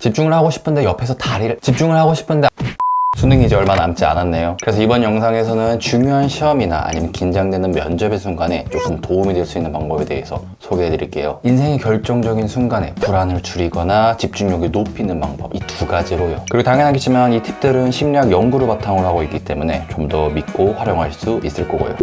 집중을 하고 싶은데 옆에서 집중을 하고 싶은데 수능이 이제 얼마 남지 않았네요. 그래서 이번 영상에서는 중요한 시험이나 아니면 긴장되는 면접의 순간에 조금 도움이 될 수 있는 방법에 대해서 소개해 드릴게요. 인생의 결정적인 순간에 불안을 줄이거나 집중력을 높이는 방법, 이 두 가지로요. 그리고 당연하겠지만 이 팁들은 심리학 연구를 바탕으로 하고 있기 때문에 좀 더 믿고 활용할 수 있을 거고요.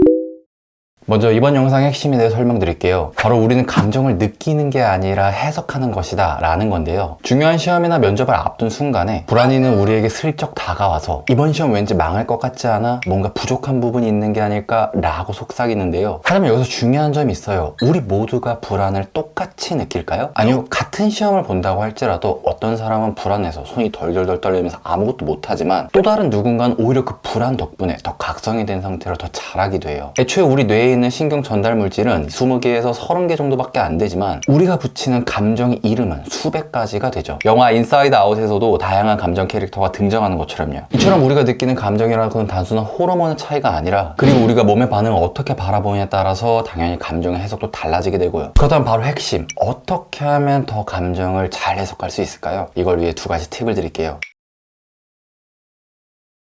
먼저 이번 영상의 핵심에 대해 설명드릴게요. 바로 우리는 감정을 느끼는 게 아니라 해석하는 것이다 라는 건데요. 중요한 시험이나 면접을 앞둔 순간에 불안이는 우리에게 슬쩍 다가와서 이번 시험 왠지 망할 것 같지 않아? 뭔가 부족한 부분이 있는 게 아닐까? 라고 속삭이는데요. 하지만 여기서 중요한 점이 있어요. 우리 모두가 불안을 똑같이 느낄까요? 아니요, 같은 시험을 본다고 할지라도 어떤 사람은 불안해서 손이 덜덜덜 떨리면서 아무것도 못하지만 또 다른 누군가는 오히려 그 불안 덕분에 더 각성이 된 상태로 더 잘하기도 해요. 애초에 우리 뇌에 있는 신경 전달 물질은 20개에서 30개 정도밖에 안 되지만 우리가 붙이는 감정의 이름은 수백 가지가 되죠. 영화 인사이드 아웃에서도 다양한 감정 캐릭터가 등장하는 것처럼요. 이처럼 우리가 느끼는 감정이라는 건 단순한 호르몬의 차이가 아니라 그리고 우리가 몸의 반응을 어떻게 바라보느냐에 따라서 당연히 감정의 해석도 달라지게 되고요. 그렇다면 바로 핵심, 어떻게 하면 더 감정을 잘 해석할 수 있을까요? 이걸 위해 두 가지 팁을 드릴게요.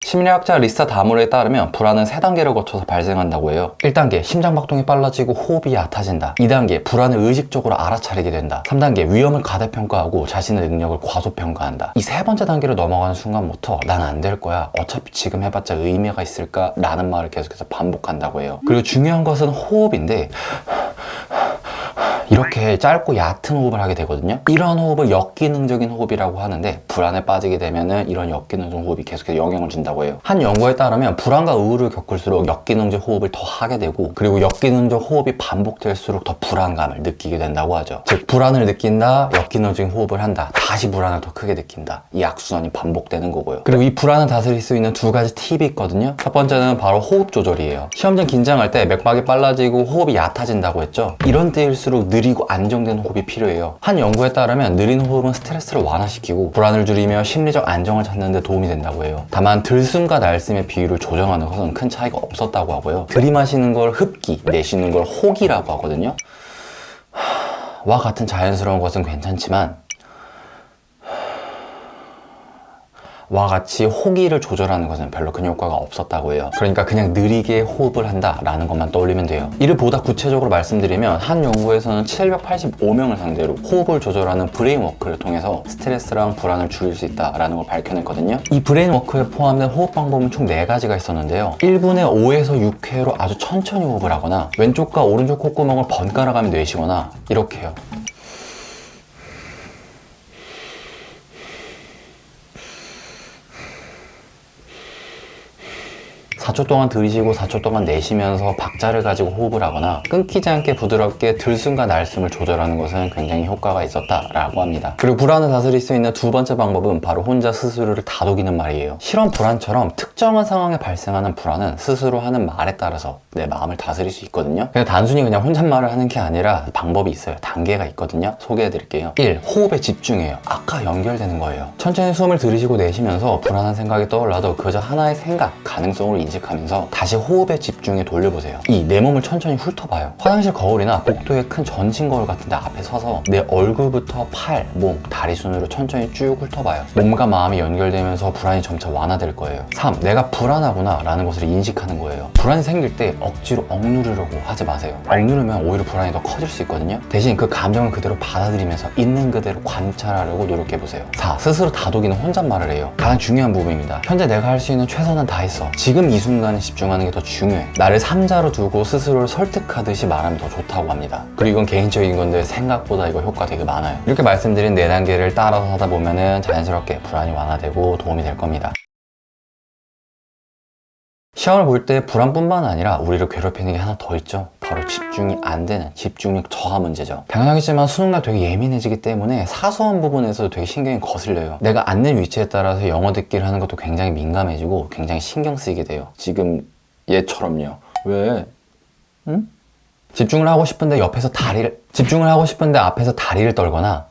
심리학자 리사 다물에 따르면 불안은 3단계를 거쳐서 발생한다고 해요. 1단계, 심장박동이 빨라지고 호흡이 얕아진다. 2단계, 불안을 의식적으로 알아차리게 된다. 3단계, 위험을 과대평가하고 자신의 능력을 과소평가한다. 이 세 번째 단계를 넘어가는 순간부터 난 안 될 거야, 어차피 지금 해봤자 의미가 있을까? 라는 말을 계속해서 반복한다고 해요. 그리고 중요한 것은 호흡인데 이렇게 짧고 얕은 호흡을 하게 되거든요. 이런 호흡을 역기능적인 호흡이라고 하는데 불안에 빠지게 되면은 이런 역기능적 호흡이 계속해서 영향을 준다고 해요. 한 연구에 따르면 불안과 우울을 겪을수록 역기능적 호흡을 더 하게 되고 그리고 역기능적 호흡이 반복될수록 더 불안감을 느끼게 된다고 하죠. 즉 불안을 느낀다, 역기능적인 호흡을 한다, 다시 불안을 더 크게 느낀다. 이 악순환이 반복되는 거고요. 그리고 이 불안을 다스릴 수 있는 두 가지 팁이 있거든요. 첫 번째는 바로 호흡 조절이에요. 시험 전 긴장할 때 맥박이 빨라지고 호흡이 얕아진다고 했죠. 이런 때일수록 느리고 안정된 호흡이 필요해요. 한 연구에 따르면 느린 호흡은 스트레스를 완화시키고 불안을 줄이며 심리적 안정을 찾는 데 도움이 된다고 해요. 다만 들숨과 날숨의 비율을 조정하는 것은 큰 차이가 없었다고 하고요. 들이마시는 걸 흡기, 내쉬는 걸 호기라고 하거든요. 와 같은 자연스러운 것은 괜찮지만 와 같이 호기를 조절하는 것은 별로 큰 효과가 없었다고 해요. 그러니까 그냥 느리게 호흡을 한다라는 것만 떠올리면 돼요. 이를 보다 구체적으로 말씀드리면 한 연구에서는 785명을 상대로 호흡을 조절하는 브레인워크를 통해서 스트레스랑 불안을 줄일 수 있다라는 걸 밝혀냈거든요. 이 브레인워크에 포함된 호흡 방법은 총 4가지가 있었는데요. 1분에 5에서 6회로 아주 천천히 호흡을 하거나 왼쪽과 오른쪽 콧구멍을 번갈아 가며 내쉬거나 이렇게 해요. 4초 동안 들이쉬고 4초 동안 내쉬면서 박자를 가지고 호흡을 하거나 끊기지 않게 부드럽게 들숨과 날숨을 조절하는 것은 굉장히 효과가 있었다라고 합니다. 그리고 불안을 다스릴 수 있는 두 번째 방법은 바로 혼자 스스로를 다독이는 말이에요. 실험 불안처럼 특정한 상황에 발생하는 불안은 스스로 하는 말에 따라서 내 마음을 다스릴 수 있거든요. 그냥 단순히 그냥 혼잣말을 하는 게 아니라 방법이 있어요. 단계가 있거든요. 소개해 드릴게요. 1. 호흡에 집중해요. 아까 연결되는 거예요. 천천히 숨을 들이쉬고 내쉬면서 불안한 생각이 떠올라도 그저 하나의 생각, 가능성을 인식하면서 다시 호흡에 집중해 돌려보세요. 2. 내 몸을 천천히 훑어봐요. 화장실 거울이나 복도의 큰 전신 거울 같은 데 앞에 서서 내 얼굴부터 팔, 몸, 다리 순으로 천천히 쭉 훑어봐요. 몸과 마음이 연결되면서 불안이 점차 완화될 거예요. 3. 내가 불안하구나 라는 것을 인식하는 거예요. 불안이 생길 때 억지로 억누르려고 하지 마세요. 억누르면 오히려 불안이 더 커질 수 있거든요. 대신 그 감정을 그대로 받아들이면서 있는 그대로 관찰하려고 노력해보세요. 4. 스스로 다독이는 혼잣말을 해요. 가장 중요한 부분입니다. 현재 내가 할 수 있는 최선은 다했어. 지금 이 순간에 집중하는 게 더 중요해. 나를 삼자로 두고 스스로를 설득하듯이 말하면 더 좋다고 합니다. 그리고 이건 개인적인 건데 생각보다 이거 효과 되게 많아요. 이렇게 말씀드린 4단계를 따라서 하다 보면은 자연스럽게 불안이 완화되고 도움이 될 겁니다. 시험을 볼 때 불안뿐만 아니라 우리를 괴롭히는 게 하나 더 있죠. 바로 집중이 안 되는 집중력 저하 문제죠. 당연하겠지만 수능날 되게 예민해지기 때문에 사소한 부분에서도 되게 신경이 거슬려요. 내가 앉는 위치에 따라서 영어 듣기를 하는 것도 굉장히 민감해지고 굉장히 신경 쓰이게 돼요. 지금 얘처럼요. 왜? 응? 집중을 하고 싶은데 앞에서 다리를 떨거나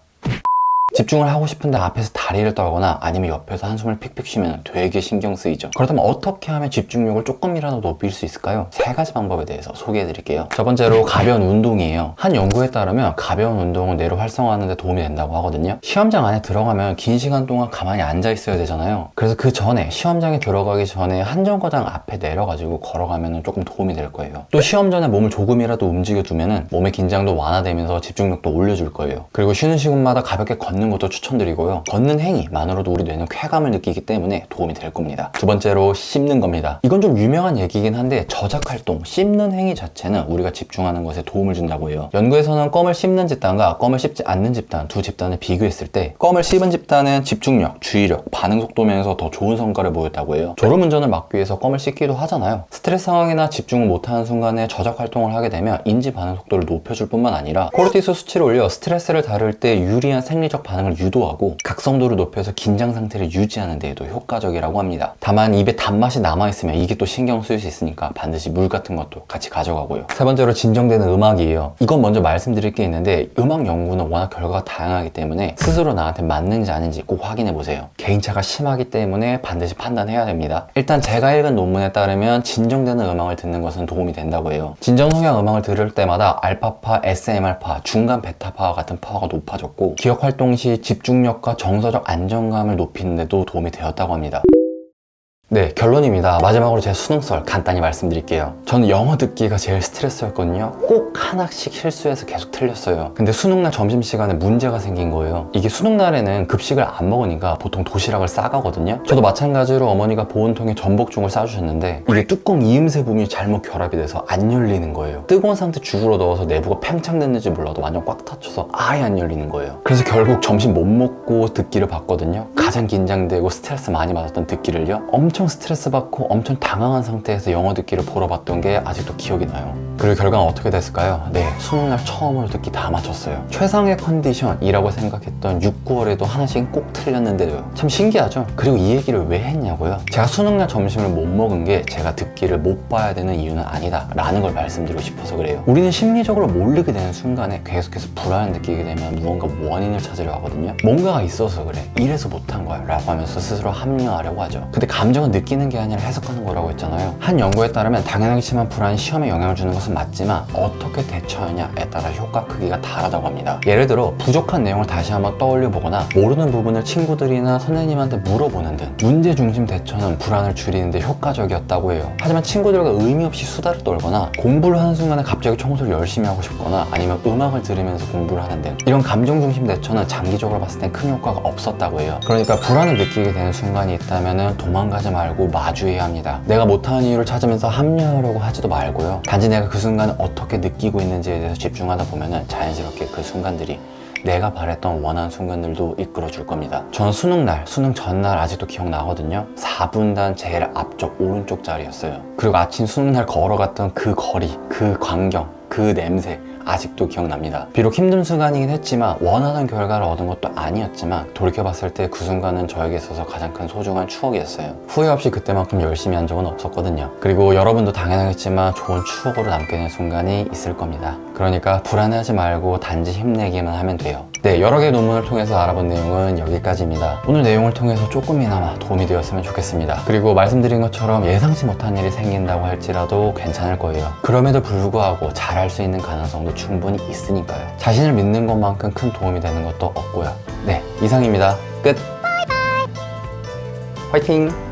집중을 하고 싶은데 앞에서 다리를 떨거나 아니면 옆에서 한숨을 픽픽 쉬면 되게 신경 쓰이죠. 그렇다면 어떻게 하면 집중력을 조금이라도 높일 수 있을까요? 세 가지 방법에 대해서 소개해 드릴게요. 첫 번째로 가벼운 운동이에요. 한 연구에 따르면 가벼운 운동은 뇌를 활성화하는 데 도움이 된다고 하거든요. 시험장 안에 들어가면 긴 시간 동안 가만히 앉아 있어야 되잖아요. 그래서 그 전에 시험장에 들어가기 전에 한 정거장 앞에 내려가지고 걸어가면 조금 도움이 될 거예요. 또 시험 전에 몸을 조금이라도 움직여 두면은 몸의 긴장도 완화되면서 집중력도 올려줄 거예요. 그리고 쉬는 시간마다 가볍게 걷는 것도 추천드리고요. 걷는 행위만으로도 우리 뇌는 쾌감을 느끼기 때문에 도움이 될 겁니다. 두 번째로 씹는 겁니다. 이건 좀 유명한 얘기긴 한데 저작 활동, 씹는 행위 자체는 우리가 집중하는 것에 도움을 준다고 해요. 연구에서는 껌을 씹는 집단과 껌을 씹지 않는 집단 두 집단을 비교했을 때 껌을 씹은 집단은 집중력, 주의력, 반응 속도면서 더 좋은 성과를 보였다고 해요. 졸음운전을 막기 위해서 껌을 씹기도 하잖아요. 스트레스 상황이나 집중을 못하는 순간에 저작 활동을 하게 되면 인지 반응 속도를 높여줄 뿐만 아니라 코르티솔 수치를 올려 스트레스를 다룰 때 유리한 생리적 반응을 유도하고 각성도를 높여서 긴장 상태를 유지하는 데에도 효과적이라고 합니다. 다만 입에 단맛이 남아있으면 이게 또 신경 쓰일 수 있으니까 반드시 물 같은 것도 같이 가져가고요. 세 번째로 진정되는 음악이에요. 이건 먼저 말씀드릴 게 있는데 음악 연구는 워낙 결과가 다양하기 때문에 스스로 나한테 맞는지 아닌지 꼭 확인해보세요. 개인차가 심하기 때문에 반드시 판단해야 됩니다. 일단 제가 읽은 논문에 따르면 진정되는 음악을 듣는 것은 도움이 된다고 해요. 진정 성향 음악을 들을 때마다 알파파, SMR파, 중간 베타파와 같은 파워가 높아졌고 기억 활동 시 집중력과 정서적 안정감을 높이는 데도 도움이 되었다고 합니다. 네, 결론입니다. 마지막으로 제 수능썰 간단히 말씀드릴게요. 저는 영어 듣기가 제일 스트레스였거든요. 꼭 하나씩 실수해서 계속 틀렸어요. 근데 수능날 점심시간에 문제가 생긴 거예요. 이게 수능날에는 급식을 안 먹으니까 보통 도시락을 싸가거든요. 저도 마찬가지로 어머니가 보온통에 전복죽을 싸주셨는데 이게 뚜껑 이음새 부분이 잘못 결합이 돼서 안 열리는 거예요. 뜨거운 상태 죽으로 넣어서 내부가 팽창됐는지 몰라도 완전 꽉 닫혀서 아예 안 열리는 거예요. 그래서 결국 점심 못 먹고 듣기를 봤거든요. 가장 긴장되고 스트레스 많이 받았던 듣기를요. 엄청 스트레스 받고 엄청 당황한 상태에서 영어 듣기를 보러 봤던 게 아직도 기억이 나요. 그리고 결과는 어떻게 됐을까요? 네, 수능날 처음으로 듣기 다 맞췄어요. 최상의 컨디션이라고 생각했던 6, 9월에도 하나씩 꼭 틀렸는데도요. 참 신기하죠? 그리고 이 얘기를 왜 했냐고요? 제가 수능날 점심을 못 먹은 게 제가 듣기를 못 봐야 되는 이유는 아니다 라는 걸 말씀드리고 싶어서 그래요. 우리는 심리적으로 모르게 되는 순간에 계속해서 불안을 느끼게 되면 무언가 원인을 찾으려 하거든요. 뭔가가 있어서 그래, 이래서 못한 거야 라고 하면서 스스로 합리화하려고 하죠. 근데 감정은 느끼는 게 아니라 해석하는 거라고 했잖아요. 한 연구에 따르면 당연하겠지만 불안이 시험에 영향을 주는 것은 맞지만 어떻게 대처하냐에 따라 효과 크기가 다르다고 합니다. 예를 들어 부족한 내용을 다시 한번 떠올려 보거나 모르는 부분을 친구들이나 선생님한테 물어보는 등 문제 중심 대처는 불안을 줄이는 데 효과적이었다고 해요. 하지만 친구들과 의미 없이 수다를 떨거나 공부를 하는 순간에 갑자기 청소를 열심히 하고 싶거나 아니면 음악을 들으면서 공부를 하는 등 이런 감정 중심 대처는 장기적으로 봤을 땐 큰 효과가 없었다고 해요. 그러니까 불안을 느끼게 되는 순간이 있다면 도망가지 말고 마주해야 합니다. 내가 못하는 이유를 찾으면서 합리화하려고 하지도 말고요. 단지 내가 그 순간을 어떻게 느끼고 있는지에 대해서 집중하다 보면 자연스럽게 그 순간들이 내가 바랬던 원하는 순간들도 이끌어줄 겁니다. 저는 수능날, 수능 전날 아직도 기억나거든요. 4분단 제일 앞쪽 오른쪽 자리였어요. 그리고 아침 수능날 걸어갔던 그 거리, 그 광경, 그 냄새 아직도 기억납니다. 비록 힘든 순간이긴 했지만 원하는 결과를 얻은 것도 아니었지만 돌이켜봤을 때 그 순간은 저에게 있어서 가장 큰 소중한 추억이었어요. 후회 없이 그때만큼 열심히 한 적은 없었거든요. 그리고 여러분도 당연하겠지만 좋은 추억으로 남게 되는 순간이 있을 겁니다. 그러니까 불안해하지 말고 단지 힘내기만 하면 돼요. 네, 여러 개의 논문을 통해서 알아본 내용은 여기까지입니다. 오늘 내용을 통해서 조금이나마 도움이 되었으면 좋겠습니다. 그리고 말씀드린 것처럼 예상치 못한 일이 생긴다고 할지라도 괜찮을 거예요. 그럼에도 불구하고 잘할 수 있는 가능성도 충분히 있으니까요. 자신을 믿는 것만큼 큰 도움이 되는 것도 없고요. 네, 이상입니다. 끝! 화이팅!